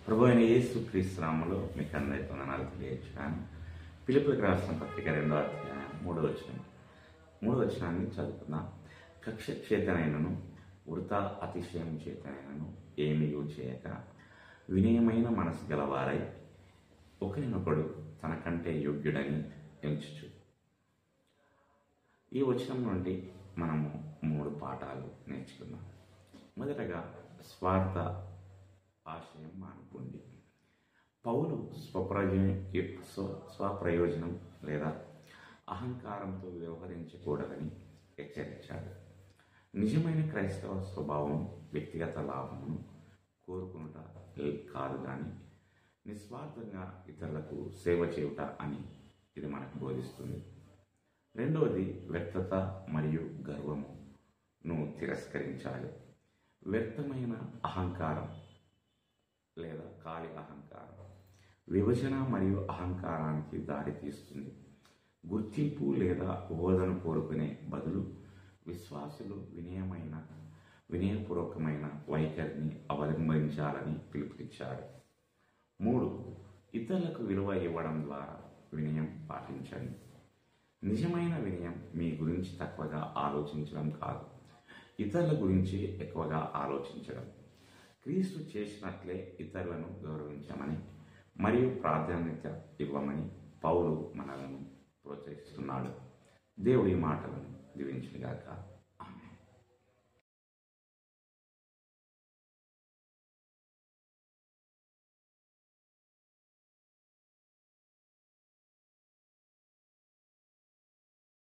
ప్రభు అయిన యేసుక్రీస్తు నామములో మీకు అందరికీ వందనాలు తెలియజేస్తున్నాను. ఫిలిప్పీయులకు రాసిన పత్రిక 2వ అధ్యాయం 3వ వచనాన్ని చదువుకుందాం. కక్ష చేతనైనను వృథా అతిశయం చేతనైనను ఏమీ చేయక వినయమైన మనసు గలవారై ఒకరినొకడు తనకంటే యోగ్యుడని ఎంచుచు. ఈ వచనం నుండి మనము 3 పాఠాలు నేర్చుకుందాం. మొదటగా స్వార్థ ఆశయం మానుకోండి. పౌలు స్వప్రయోజనం లేదా అహంకారంతో వ్యవహరించకూడదని హెచ్చరించాడు. నిజమైన క్రైస్తవ స్వభావం వ్యక్తిగత లాభమును కోరుకునుట కాదు, కానీ నిస్వార్థంగా ఇతరులకు సేవ చేయుట అని ఇది మనకు బోధిస్తుంది. రెండవది వ్యర్థత మరియు గర్వమును తిరస్కరించాలి. వ్యర్థమైన అహంకారం లేదా ఖాళీ అహంకారం విభజన మరియు అహంకారానికి దారితీస్తుంది. గుర్తింపు లేదా హోదాను కోరుకునే బదులు విశ్వాసులు వినయపూర్వకమైన వైఖరిని అవలంబించాలని పిలుపునిచ్చారు. 3. ఇతరులకు విలువ ఇవ్వడం ద్వారా వినయం పాటించండి. నిజమైన వినయం మీ గురించి తక్కువగా ఆలోచించడం కాదు, ఇతరుల గురించి ఎక్కువగా ఆలోచించడం. క్రీస్తు చేసినట్లే ఇతరులను గౌరవించమని మరియు ప్రాధాన్యత ఇవ్వమని పౌలు మనలను ప్రోత్సహిస్తున్నాడు. దేవుడి మాటలను దీవించుగాక.